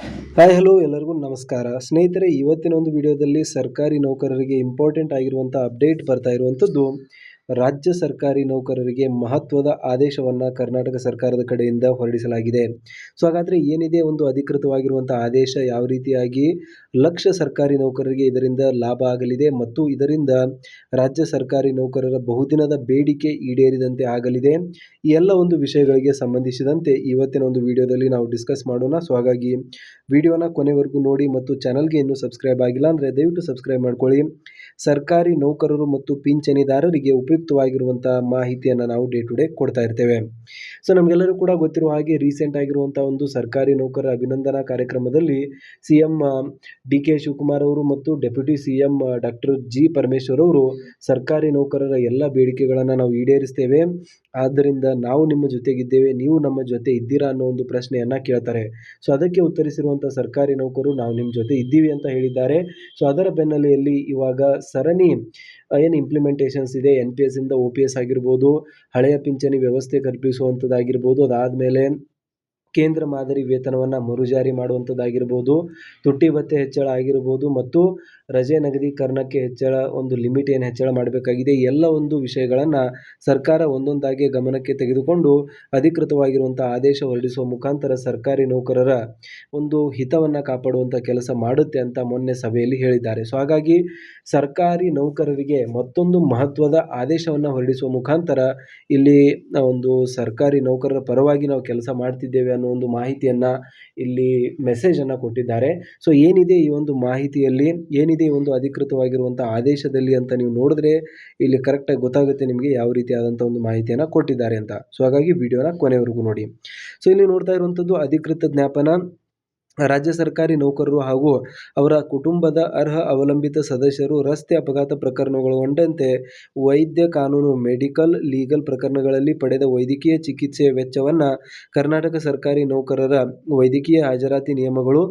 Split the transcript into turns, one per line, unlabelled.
Hi hello ಎಲ್ಲರಿಗೂ ನಮಸ್ಕಾರ ಸ್ನೇಹಿತರೆ. ಇವತ್ತಿನ ಒಂದು ವಿಡಿಯೋದಲ್ಲಿ ಸರ್ಕಾರಿ ನೌಕರರಿಗೆ ಇಂಪಾರ್ಟೆಂಟ್ ಆಗಿರುವಂಥ ಅಪ್ಡೇಟ್ ಬರ್ತಾ ಇರುವಂಥದ್ದು. ರಾಜ್ಯ ಸರ್ಕಾರಿ ನೌಕರರಿಗೆ ಮಹತ್ವದ ಆದೇಶವನ್ನು ಕರ್ನಾಟಕ ಸರ್ಕಾರದ ಕಡೆಯಿಂದ ಹೊರಡಿಸಲಾಗಿದೆ. ಸೊ ಹಾಗಾದರೆ ಏನಿದೆ ಒಂದು ಅಧಿಕೃತವಾಗಿರುವಂಥ ಆದೇಶ, ಯಾವ ರೀತಿಯಾಗಿ ಲಕ್ಷ ಸರ್ಕಾರಿ ನೌಕರರಿಗೆ ಇದರಿಂದ ಲಾಭ ಆಗಲಿದೆ ಮತ್ತು ಇದರಿಂದ ರಾಜ್ಯ ಸರ್ಕಾರಿ ನೌಕರರ ಬಹುದಿನದ ಬೇಡಿಕೆ ಈಡೇರಿದಂತೆ ಆಗಲಿದೆ, ಈ ಎಲ್ಲ ಒಂದು ವಿಷಯಗಳಿಗೆ ಸಂಬಂಧಿಸಿದಂತೆ ಇವತ್ತಿನ ಒಂದು ವಿಡಿಯೋದಲ್ಲಿ ನಾವು ಡಿಸ್ಕಸ್ ಮಾಡೋಣ. ಸೊ ಹಾಗಾಗಿ ವಿಡಿಯೋನ ಕೊನೆವರೆಗೂ ನೋಡಿ ಮತ್ತು ಚಾನಲ್ಗೆ ಇನ್ನೂ ಸಬ್ಸ್ಕ್ರೈಬ್ ಆಗಿಲ್ಲ ಅಂದರೆ ದಯವಿಟ್ಟು ಸಬ್ಸ್ಕ್ರೈಬ್ ಮಾಡ್ಕೊಳ್ಳಿ. ಸರ್ಕಾರಿ ನೌಕರರು ಮತ್ತು ಪಿಂಚಣಿದಾರರಿಗೆ ಉಪಯುಕ್ತವಾಗಿರುವಂಥ ಮಾಹಿತಿಯನ್ನು ನಾವು ಡೇ ಟು ಡೇ ಕೊಡ್ತಾ ಇರ್ತೇವೆ. ಸೊ ನಮಗೆಲ್ಲರೂ ಕೂಡ ಗೊತ್ತಿರುವ ಹಾಗೆ ರೀಸೆಂಟ್ ಆಗಿರುವಂಥ ಒಂದು ಸರ್ಕಾರಿ ನೌಕರರ ಅಭಿನಂದನಾ ಕಾರ್ಯಕ್ರಮದಲ್ಲಿ CM DK ಶಿವಕುಮಾರ್ ಅವರು ಮತ್ತು deputy CM doctor G Parameshwar ಅವರು ಸರ್ಕಾರಿ ನೌಕರರ ಎಲ್ಲ ಬೇಡಿಕೆಗಳನ್ನು ನಾವು ಈಡೇರಿಸ್ತೇವೆ, ಆದ್ದರಿಂದ ನಾವು ನಿಮ್ಮ ಜೊತೆಗಿದ್ದೇವೆ, ನೀವು ನಮ್ಮ ಜೊತೆ ಇದ್ದೀರಾ ಅನ್ನೋ ಒಂದು ಪ್ರಶ್ನೆಯನ್ನು ಕೇಳ್ತಾರೆ. ಸೊ ಅದಕ್ಕೆ ಉತ್ತರಿಸಿರುವಂಥ ಸರ್ಕಾರಿ ನೌಕರರು ನಾವು ನಿಮ್ಮ ಜೊತೆ ಇದ್ದೀವಿ ಅಂತ ಹೇಳಿದ್ದಾರೆ. ಸೊ ಅದರ ಬೆನ್ನಲೆಯಲ್ಲಿ ಇವಾಗ ಸರಣಿ ಏನು ಇಂಪ್ಲಿಮೆಂಟೇಷನ್ಸ್ ಇದೆ, NPS ಇಂದ OPS ಆಗಿರ್ಬೋದು, ಹಳೆಯ ಪಿಂಚಣಿ ವ್ಯವಸ್ಥೆ ಕಲ್ಪಿಸುವಂಥದ್ದಾಗಿರ್ಬೋದು, ಅದಾದಮೇಲೆ ಕೇಂದ್ರ ಮಾದರಿ ವೇತನವನ್ನು ಮರುಜಾರಿ ಮಾಡುವಂಥದ್ದಾಗಿರ್ಬೋದು, ತುಟ್ಟಿ ಭತ್ಯೆ ಹೆಚ್ಚಳ ಆಗಿರ್ಬೋದು ಮತ್ತು ರಜೆ ನಿಗದೀಕರಣಕ್ಕೆ ಹೆಚ್ಚಳ, ಒಂದು ಲಿಮಿಟ್ ಏನು ಹೆಚ್ಚಳ ಮಾಡಬೇಕಾಗಿದೆ, ಎಲ್ಲ ಒಂದು ವಿಷಯಗಳನ್ನು ಸರ್ಕಾರ ಒಂದೊಂದಾಗಿ ಗಮನಕ್ಕೆ ತೆಗೆದುಕೊಂಡು ಅಧಿಕೃತವಾಗಿರುವಂಥ ಆದೇಶ ಹೊರಡಿಸುವ ಮುಖಾಂತರ ಸರ್ಕಾರಿ ನೌಕರರ ಒಂದು ಹಿತವನ್ನು ಕಾಪಾಡುವಂಥ ಕೆಲಸ ಮಾಡುತ್ತೆ ಅಂತ ಮೊನ್ನೆ ಸಭೆಯಲ್ಲಿ ಹೇಳಿದ್ದಾರೆ. ಸೊ ಹಾಗಾಗಿ ಸರ್ಕಾರಿ ನೌಕರರಿಗೆ ಮತ್ತೊಂದು ಮಹತ್ವದ ಆದೇಶವನ್ನು ಹೊರಡಿಸುವ ಮುಖಾಂತರ ಇಲ್ಲಿ ಒಂದು ಸರ್ಕಾರಿ ನೌಕರರ ಪರವಾಗಿ ನಾವು ಕೆಲಸ ಮಾಡ್ತಿದ್ದೇವೆ ಅನ್ನೋ ಒಂದು ಮಾಹಿತಿಯನ್ನು, ಇಲ್ಲಿ ಮೆಸೇಜನ್ನು ಕೊಟ್ಟಿದ್ದಾರೆ. ಸೊ ಏನಿದೆ ಈ ಒಂದು ಮಾಹಿತಿಯಲ್ಲಿ, ಏನಿದೆ ಈ ಒಂದು ಅಧಿಕೃತವಾಗಿರುವಂಥ ಆದೇಶದಲ್ಲಿ ಅಂತ ನೀವು ನೋಡಿದ್ರೆ ಇಲ್ಲಿ ಕರೆಕ್ಟಾಗಿ ಗೊತ್ತಾಗುತ್ತೆ ನಿಮಗೆ ಯಾವ ರೀತಿಯಾದಂಥ ಒಂದು ಮಾಹಿತಿಯನ್ನು ಕೊಟ್ಟಿದ್ದಾರೆ ಅಂತ. ಸೊ ಹಾಗಾಗಿ ವಿಡಿಯೋನ ಕೊನೆವರೆಗೂ ನೋಡಿ. ಸೊ ಇಲ್ಲಿ ನೋಡ್ತಾ ಇರುವಂಥದ್ದು ಅಧಿಕೃತ ಜ್ಞಾಪನ. ರಾಜ್ಯ ಸರ್ಕಾರಿ ನೌಕರರು ಹಾಗೂ ಅವರ ಕುಟುಂಬದ ಅರ್ಹ ಅವಲಂಬಿತ ಸದಸ್ಯರು ರಸ್ತೆ ಅಪಘಾತ ಪ್ರಕರಣಗಳೊಳಗೊಂಡಂತೆ ವೈದ್ಯ, ಕಾನೂನು, ಮೆಡಿಕಲ್, ಲೀಗಲ್ ಪ್ರಕರಣಗಳಲ್ಲಿ ಪಡೆದ ವೈದ್ಯಕೀಯ ಚಿಕಿತ್ಸೆಯ ವೆಚ್ಚವನ್ನು ಕರ್ನಾಟಕ ಸರ್ಕಾರಿ ನೌಕರರ ವೈದ್ಯಕೀಯ ಹಾಜರಾತಿ ನಿಯಮಗಳು